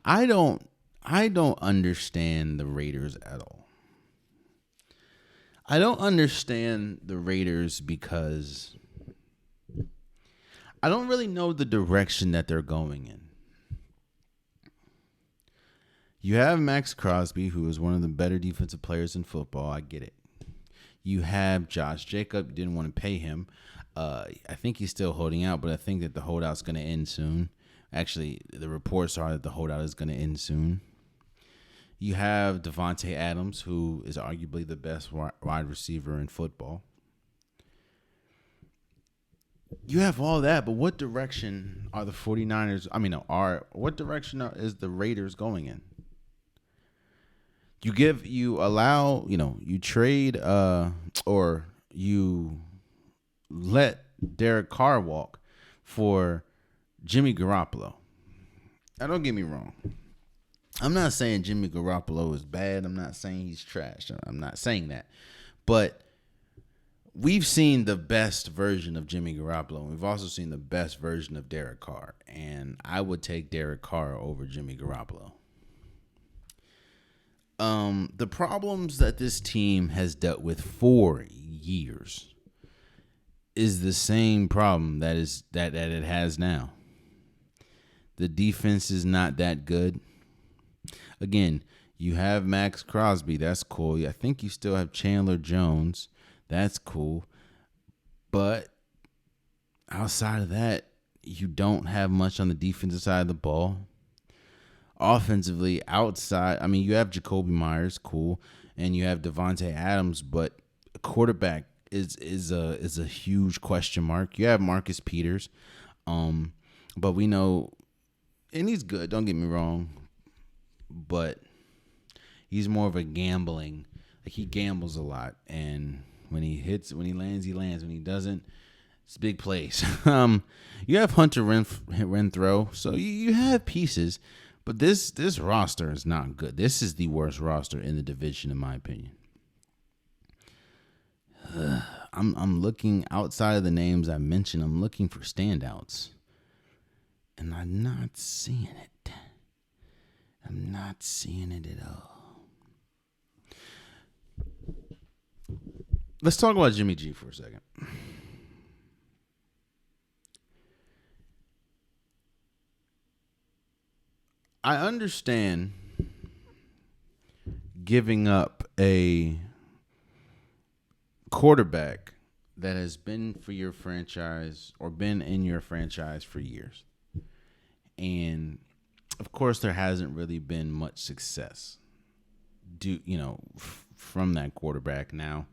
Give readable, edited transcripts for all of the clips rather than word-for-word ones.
I don't I don't understand the Raiders at all. I don't understand the Raiders because I don't really know the direction that they're going in. You have Max Crosby, who is one of the better defensive players in football. I get it. You have Josh Jacob. You didn't want to pay him. I think he's still holding out, but I think that the holdout's going to end soon. Actually, the reports are that the holdout is going to end soon. You have Devontae Adams, who is arguably the best wide receiver in football. You have all that, but what direction are the 49ers? What direction is the Raiders going in? You trade or you let Derek Carr walk for Jimmy Garoppolo. Now, don't get me wrong. I'm not saying Jimmy Garoppolo is bad. I'm not saying he's trash. I'm not saying that. But we've seen the best version of Jimmy Garoppolo. We've also seen the best version of Derek Carr. And I would take Derek Carr over Jimmy Garoppolo. The problems that this team has dealt with for years is the same problem that it has now. The defense is not that good. Again, you have Max Crosby. That's cool. I think you still have Chandler Jones. That's cool. But outside of that, you don't have much on the defensive side of the ball. Offensively, you have Jacoby Myers, cool, and you have Devontae Adams, but a quarterback is a huge question mark. You have Marcus Peters, but we know, and he's good. Don't get me wrong, but he's more of a gambling. Like, he gambles a lot, and when he lands, he lands. When he doesn't, it's big plays. You have Hunter Renfrow, so you have pieces. But this roster is not good. This is the worst roster in the division, in my opinion. I'm looking outside of the names I mentioned. I'm looking for standouts, and I'm not seeing it. I'm not seeing it at all. Let's talk about Jimmy G for a second. I understand giving up a quarterback that has been for your franchise or been in your franchise for years. And of course, there hasn't really been much success from that quarterback. Now,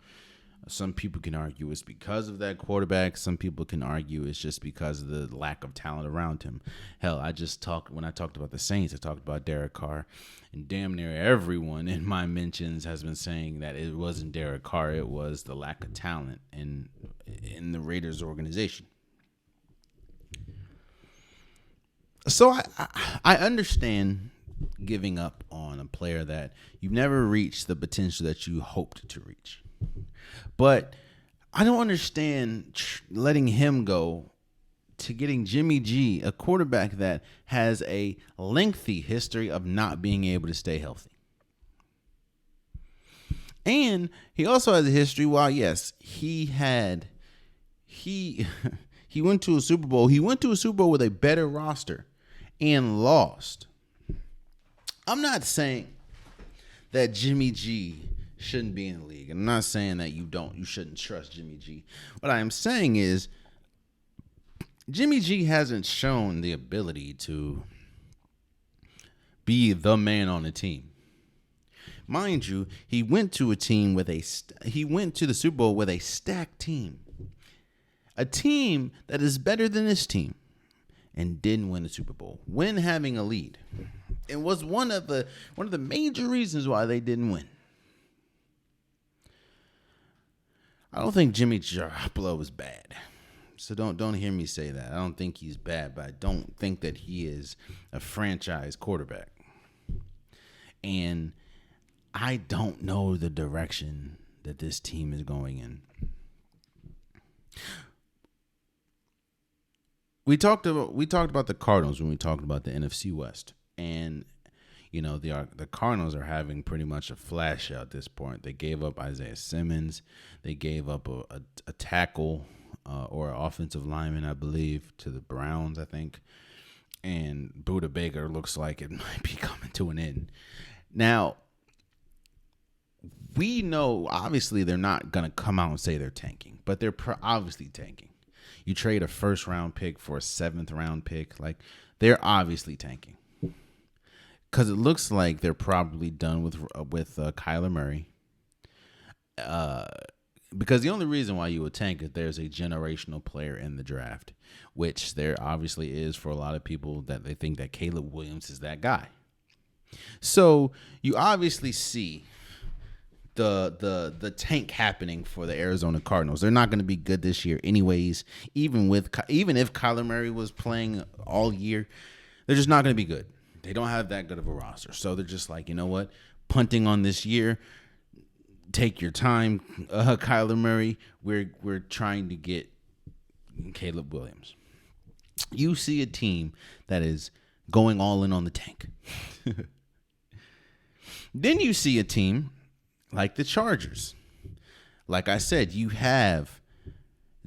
some people can argue it's because of that quarterback. Some people can argue it's just because of the lack of talent around him. Hell, when I talked about the Saints, I talked about Derek Carr, and damn near everyone in my mentions has been saying that it wasn't Derek Carr, it was the lack of talent in the Raiders organization. So I understand giving up on a player that you've never reached the potential that you hoped to reach. But I don't understand letting him go to getting Jimmy G, a quarterback that has a lengthy history of not being able to stay healthy. And he also has a history, while yes, he went to a Super Bowl. He went to a Super Bowl with a better roster and lost. I'm not saying that Jimmy G shouldn't be in the league. I'm not saying that you shouldn't trust Jimmy G. What I am saying is Jimmy G hasn't shown the ability to be the man on the team. Mind you, he went to the Super Bowl with a stacked team. A team that is better than this team, and didn't win the Super Bowl when having a lead. It was one of the major reasons why they didn't win. I don't think Jimmy Garoppolo is bad. So don't hear me say that. I don't think he's bad, but I don't think that he is a franchise quarterback. And I don't know the direction that this team is going in. We talked about the Cardinals when we talked about the NFC West. And The Cardinals are having pretty much a flash out at this point. They gave up Isaiah Simmons. They gave up a tackle or an offensive lineman, I believe, to the Browns, I think. And Budda Baker looks like it might be coming to an end. Now, we know, obviously, they're not going to come out and say they're tanking, but they're obviously tanking. You trade a first-round pick for a seventh-round pick. Like, they're obviously tanking. Because it looks like they're probably done with Kyler Murray. Because the only reason why you would tank is there's a generational player in the draft, which there obviously is for a lot of people that they think that Caleb Williams is that guy. So you obviously see the tank happening for the Arizona Cardinals. They're not going to be good this year anyways. Even if Kyler Murray was playing all year, they're just not going to be good. They don't have that good of a roster. So they're just like, you know what? Punting on this year. Take your time, Kyler Murray. We're trying to get Caleb Williams. You see a team that is going all in on the tank. Then you see a team like the Chargers. Like I said, you have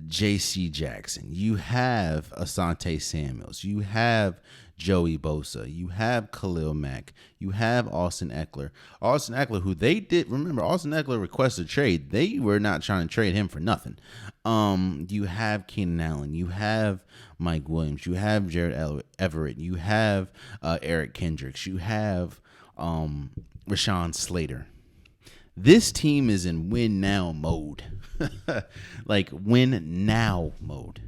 J.C. Jackson. You have Asante Samuels. You have Joey Bosa. You have Khalil Mack. You have Austin Eckler. Austin Eckler, who they did, remember, Austin Eckler requested a trade. They were not trying to trade him for nothing. You have Keenan Allen. You have Mike Williams. You have Jared Everett. You have Eric Kendricks. You have Rashawn Slater. This team is in win now mode. Like win now mode.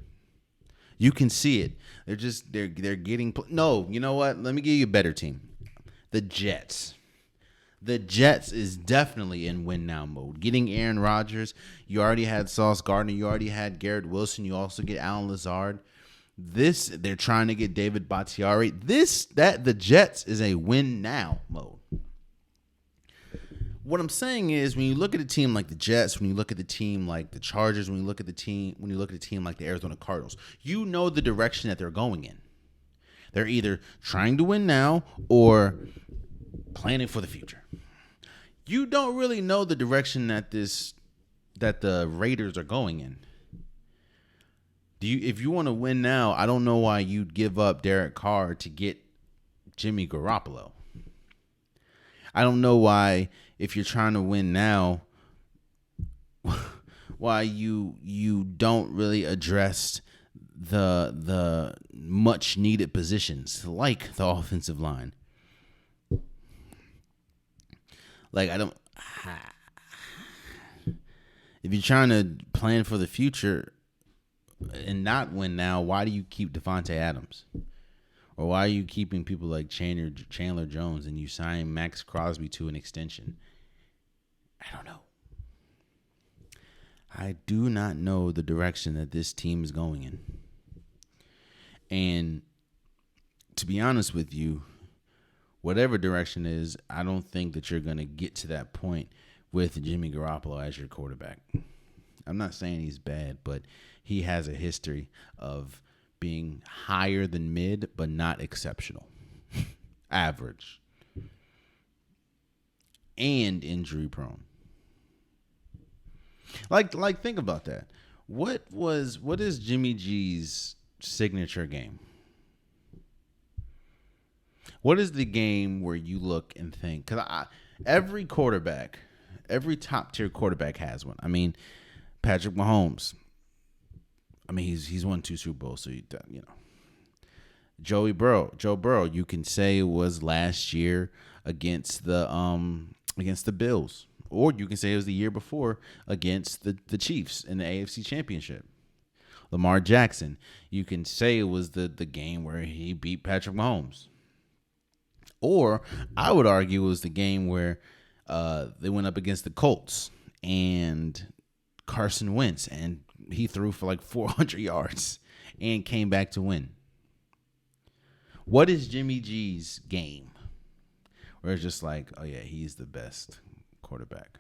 You can see it. They're getting no. You know what? Let me give you a better team. The Jets. The Jets is definitely in win now mode. Getting Aaron Rodgers. You already had Sauce Gardner. You already had Garrett Wilson. You also get Alan Lazard. They're trying to get David Bakhtiari. The Jets is a win now mode. What I'm saying is, when you look at a team like the Jets, when you look at the team like the Chargers, when you look at a team like the Arizona Cardinals, you know the direction that they're going in. They're either trying to win now or planning for the future. You don't really know the direction that the Raiders are going in. If you want to win now, I don't know why you'd give up Derek Carr to get Jimmy Garoppolo. I don't know why, if you're trying to win now, why you don't really address the much needed positions like the offensive line. Like, if you're trying to plan for the future and not win now, why do you keep Devontae Adams? Or why are you keeping people like Chandler Jones and you sign Max Crosby to an extension? I don't know. I do not know the direction that this team is going in. And to be honest with you, whatever direction it is, I don't think that you're going to get to that point with Jimmy Garoppolo as your quarterback. I'm not saying he's bad, but he has a history of being higher than mid, but not exceptional. Average. And injury prone. Like think about that. What is Jimmy G's signature game? What is the game where you look and think? Because every quarterback, every top tier quarterback has one. I mean, Patrick Mahomes. I mean, he's won 2 Super Bowls, so you know. Joe Burrow, you can say it was last year against the Bills, or you can say it was the year before against the Chiefs in the AFC Championship. Lamar Jackson, you can say it was the game where he beat Patrick Mahomes. Or I would argue it was the game where they went up against the Colts and Carson Wentz, and he threw for like 400 yards and came back to win. What is Jimmy G's game? Where it's just like, oh yeah, he's the best quarterback.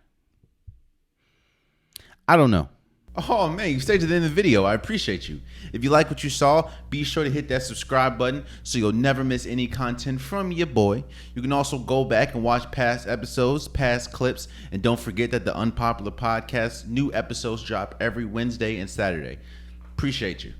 I don't know. Oh man, you stayed to the end of the video. I appreciate you. If you like what you saw, be sure to hit that subscribe button so you'll never miss any content from your boy. You can also go back and watch past episodes, past clips, and don't forget that the Unpopular Podcast new episodes drop every Wednesday and Saturday. Appreciate you.